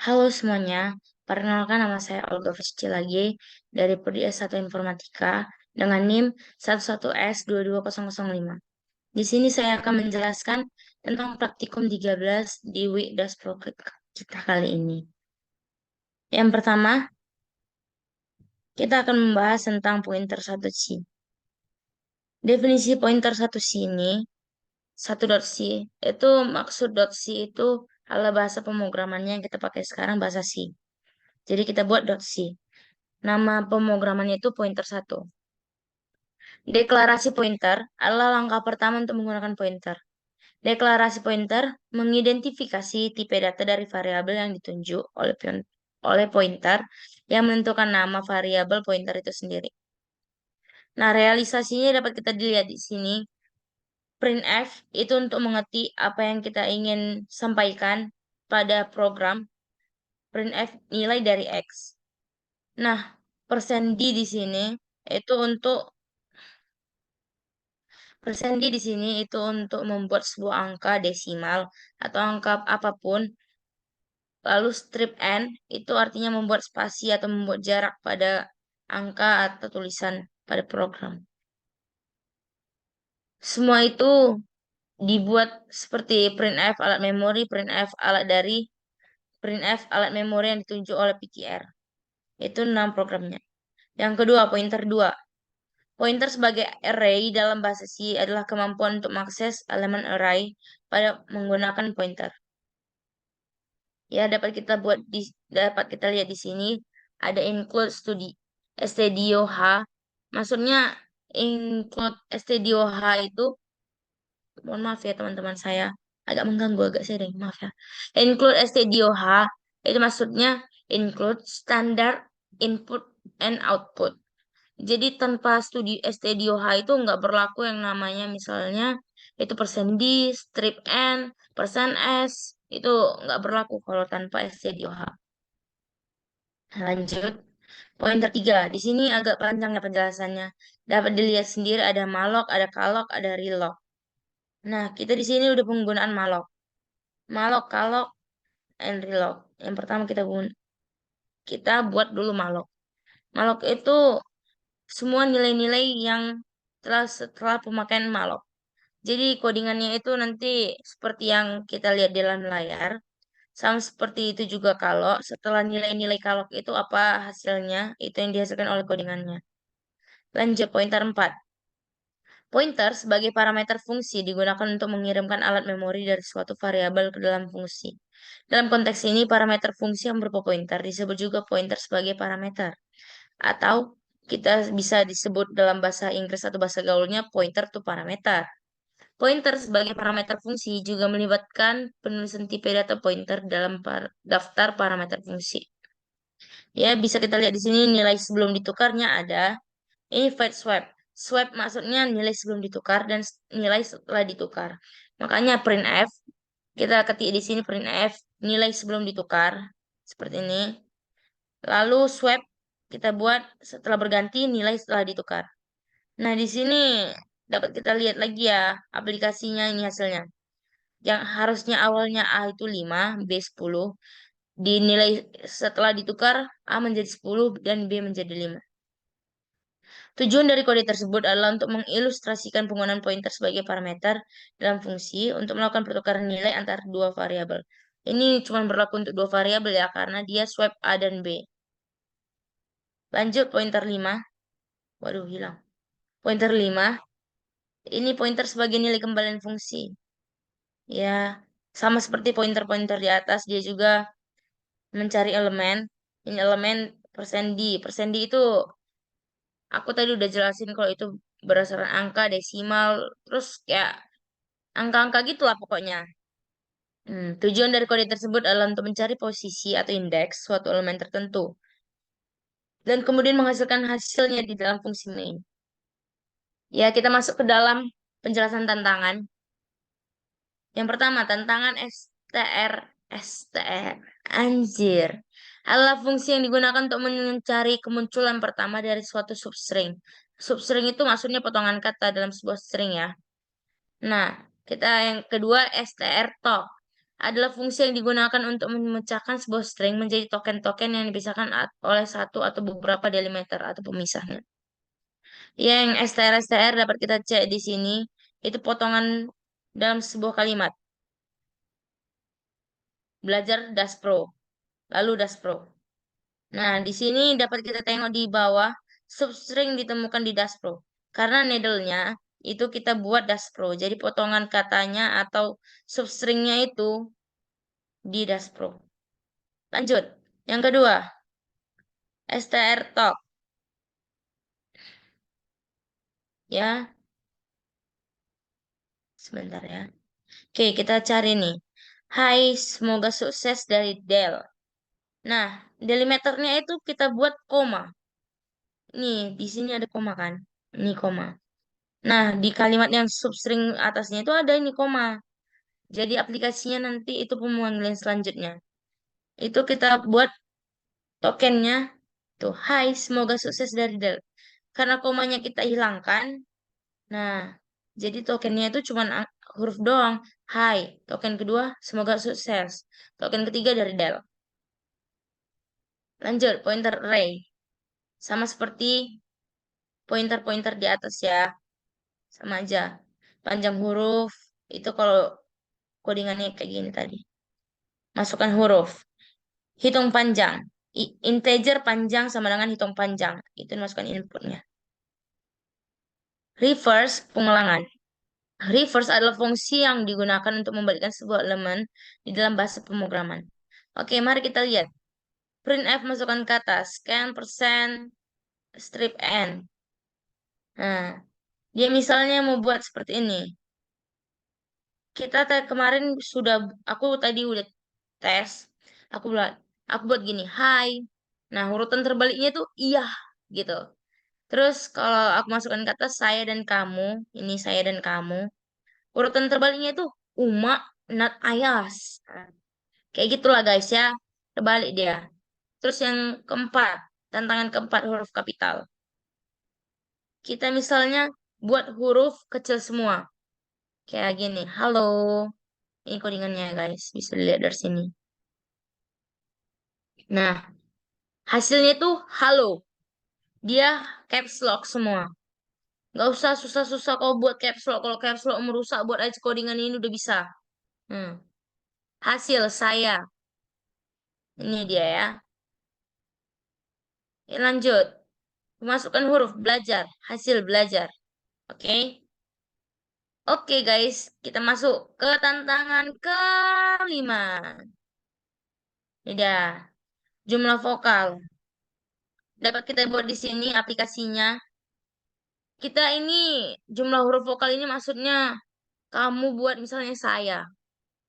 Halo semuanya, perkenalkan nama saya Olga Vesci lagi dari Prodi S1 Informatika dengan NIM 11S22005. Di sini saya akan menjelaskan tentang praktikum 13 di WIDAS Project kita kali ini. Yang pertama, kita akan membahas tentang pointer 1C. Definisi pointer 1C ini, 1.C, itu maksud .c itu adalah bahasa pemrogramannya yang kita pakai sekarang bahasa C. Jadi kita buat .c. Nama pemrogramannya itu pointer 1. Deklarasi pointer adalah langkah pertama untuk menggunakan pointer. Deklarasi pointer mengidentifikasi tipe data dari variabel yang ditunjuk oleh pointer yang menentukan nama variabel pointer itu sendiri. Nah, realisasinya dapat kita dilihat di sini. Printf itu untuk mengerti apa yang kita ingin sampaikan pada program. Printf nilai dari X. Nah, %d di sini itu untuk Persen di sini itu untuk membuat sebuah angka desimal atau angka apapun. Lalu strip n itu artinya membuat spasi atau membuat jarak pada angka atau tulisan pada program. Semua itu dibuat seperti printf alat memori, printf alat dari, printf alat memori yang ditunjuk oleh PTR. Itu 6 programnya. Yang kedua, pointer 2. Pointer sebagai array dalam bahasa C adalah kemampuan untuk mengakses elemen array pada menggunakan pointer. Ya, dapat kita lihat di sini ada include stdio_h. Maksudnya include stdio_h itu, mohon maaf ya teman-teman, saya agak mengganggu, agak sering, maaf ya. Include stdio_h itu maksudnya include standard input and output. Jadi tanpa stdio_h itu nggak berlaku yang namanya misalnya itu %d, strip n, %s, itu nggak berlaku kalau tanpa stdio_h. Lanjut, pointer 3. Di sini agak panjang ya penjelasannya. Dapat dilihat sendiri ada malloc, ada calloc, ada reloc. Nah, kita di sini udah penggunaan malloc. Malloc, calloc, and reloc. Yang pertama kita buat dulu malloc. Malloc itu semua nilai-nilai yang setelah pemakaian malloc. Jadi codingannya itu nanti seperti yang kita lihat di dalam layar. Sama seperti itu juga kalau setelah nilai-nilai kalok itu apa hasilnya, itu yang dihasilkan oleh codingannya. Lanjut, pointer 4. Pointer sebagai parameter fungsi digunakan untuk mengirimkan alat memori dari suatu variabel ke dalam fungsi. Dalam konteks ini, parameter fungsi yang berupa pointer disebut juga pointer sebagai parameter. Atau kita bisa disebut dalam bahasa Inggris atau bahasa gaulnya pointer to parameter. Pointer sebagai parameter fungsi juga melibatkan penulisan tipe data pointer dalam daftar parameter fungsi. Ya, bisa kita lihat di sini nilai sebelum ditukarnya ada. Ini void swap. Swap maksudnya nilai sebelum ditukar dan nilai setelah ditukar. Makanya printf, kita ketik di sini printf nilai sebelum ditukar. Seperti ini. Lalu swap kita buat setelah berganti nilai setelah ditukar. Nah, di sini dapat kita lihat lagi ya aplikasinya ini hasilnya. Yang harusnya awalnya A itu 5, B 10. Dinilai setelah ditukar A menjadi 10 dan B menjadi 5. Tujuan dari kode tersebut adalah untuk mengilustrasikan penggunaan pointer sebagai parameter dalam fungsi untuk melakukan pertukaran nilai antara dua variabel. Ini cuma berlaku untuk dua variabel ya, karena dia swap A dan B. Lanjut, pointer 5. Waduh, hilang. Pointer 5. Ini pointer sebagai nilai kembalian fungsi. Ya, sama seperti pointer-pointer di atas, dia juga mencari elemen. Ini elemen %d. %d itu aku tadi udah jelasin kalau itu berdasarkan angka, desimal, terus kayak angka-angka gitu lah pokoknya. Tujuan dari kode tersebut adalah untuk mencari posisi atau indeks suatu elemen tertentu. Dan kemudian menghasilkan hasilnya di dalam fungsi main. Ya, kita masuk ke dalam penjelasan tantangan. Yang pertama, tantangan str, anjir, adalah fungsi yang digunakan untuk mencari kemunculan pertama dari suatu substring. Substring itu maksudnya potongan kata dalam sebuah string ya. Nah, kita yang kedua str top. adalah fungsi yang digunakan untuk memecahkan sebuah string menjadi token-token yang dipisahkan oleh satu atau beberapa delimiter atau pemisahnya. Yang str dapat kita cek di sini, itu potongan dalam sebuah kalimat. Belajar Daspro, lalu Daspro. Nah, di sini dapat kita tengok di bawah, substring ditemukan di Daspro. Karena needle-nya itu kita buat Daspro. Jadi potongan katanya atau substringnya itu di Daspro. Lanjut. Yang kedua, strtalk. Ya, sebentar ya. Oke, kita cari nih. Hai, semoga sukses dari Del. Nah, delimiternya itu kita buat koma. Nih, di sini ada koma kan? Ini koma. Nah, di kalimat yang substring atasnya itu ada ini koma. Jadi aplikasinya nanti itu pemanggilan selanjutnya. Itu kita buat tokennya. Tuh, hai, semoga sukses dari Del. Karena komanya kita hilangkan. Nah, jadi tokennya itu cuma huruf doang. Hai. Token kedua, semoga sukses. Token ketiga dari Del. Lanjut, pointer array. Sama seperti pointer-pointer di atas ya. Sama aja. Panjang huruf, itu kalau codingannya kayak gini tadi. Masukkan huruf. Hitung panjang. Integer panjang sama dengan hitung panjang. Itu masukkan inputnya. Reverse, pengulangan. Reverse adalah fungsi yang digunakan untuk membalikkan sebuah elemen di dalam bahasa pemrograman. Oke, mari kita lihat. Printf masukkan kata scan persen strip n. Nah, dia misalnya mau buat seperti ini. Kita kemarin sudah, aku tadi udah tes. Aku buat gini, hai. Nah, urutan terbaliknya tuh iya gitu. Terus kalau aku masukkan kata saya dan kamu, ini saya dan kamu, urutan terbaliknya itu Uma, not Ayas. Nah, kayak gitulah guys ya. Terbalik dia. Terus yang keempat, tantangan keempat huruf kapital. Kita misalnya buat huruf kecil semua. Kayak gini, halo. Ini codingannya guys, bisa dilihat dari sini. Nah, hasilnya tuh halo. Dia caps lock semua. Nggak usah susah-susah kau buat caps lock. Kalau caps lock merusak, buat aja codingan ini udah bisa. Hmm. Hasil saya. Ini dia ya. Lanjut. Masukkan huruf belajar. Hasil belajar. Oke. Oke guys. Kita masuk ke tantangan kelima. Ini dia. Jumlah vokal. Dapat kita buat di sini aplikasinya. Kita ini jumlah huruf vokal ini maksudnya kamu buat misalnya saya.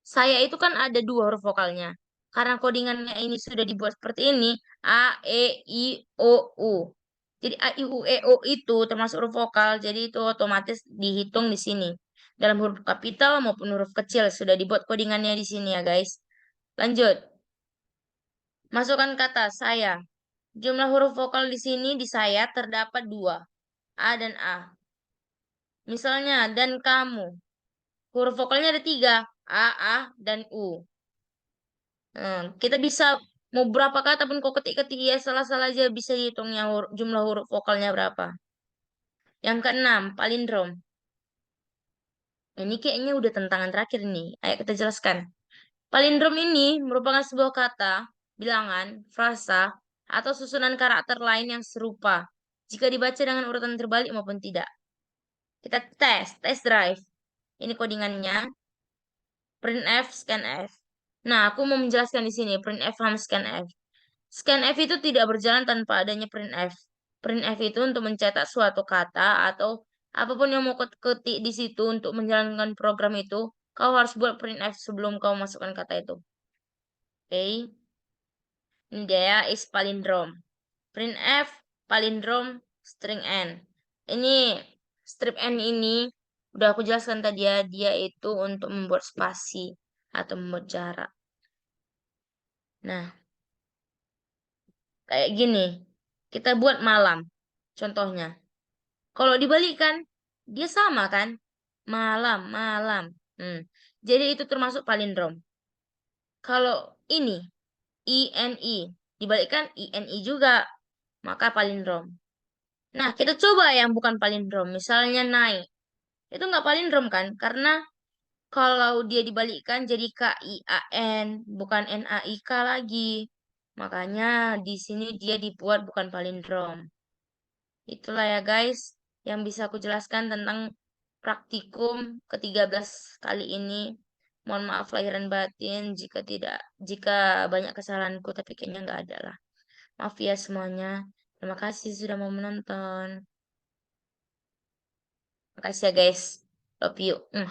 Saya itu kan ada dua huruf vokalnya. Karena codingannya ini sudah dibuat seperti ini, A, E, I, O, U. Jadi A, I, U, E, O itu termasuk huruf vokal, jadi itu otomatis dihitung di sini. Dalam huruf kapital maupun huruf kecil sudah dibuat codingannya di sini ya guys. Lanjut, masukkan kata saya. Jumlah huruf vokal di sini di saya terdapat dua, A dan A. Misalnya, dan kamu. Huruf vokalnya ada tiga, A, dan U. Kita bisa mau berapa kata pun kau ketik-ketik ya salah-salah aja bisa dihitungnya jumlah huruf vokalnya berapa. Yang keenam, palindrom. Ini kayaknya udah tantangan terakhir nih. Ayo kita jelaskan. Palindrom ini merupakan sebuah kata, bilangan, frasa, atau susunan karakter lain yang serupa jika dibaca dengan urutan terbalik maupun tidak. Kita test drive. Ini codingannya, printf, scanf. Nah, aku mau menjelaskan di sini, printf sama scanf. Scanf itu tidak berjalan tanpa adanya printf. Printf itu untuk mencetak suatu kata atau apapun yang mau ketik di situ untuk menjalankan program itu, kau harus buat printf sebelum kau masukkan kata itu. Oke. Ini dia is palindrom. Printf, palindrom, string n. Ini strip n ini udah aku jelaskan tadi ya, dia itu untuk membuat spasi atau membuat jarak. Nah, kayak gini. Kita buat malam. Contohnya. Kalau dibalikan, dia sama kan? Malam, malam. Hmm. Jadi itu termasuk palindrom. Kalau ini INI dibalikkan INI juga, maka palindrom. Nah, kita coba yang bukan palindrom, misalnya naik. Itu nggak palindrom kan? Karena kalau dia dibalikkan jadi KIAN, bukan NAIK lagi. Makanya di sini dia dibuat bukan palindrom. Itulah ya guys, yang bisa aku jelaskan tentang praktikum ke-13 kali ini. Mohon maaf lahir dan batin jika banyak kesalahanku, tapi kayaknya nggak ada lah. Maaf ya semuanya. Terima kasih sudah mau menonton. Makasih ya guys. Love you.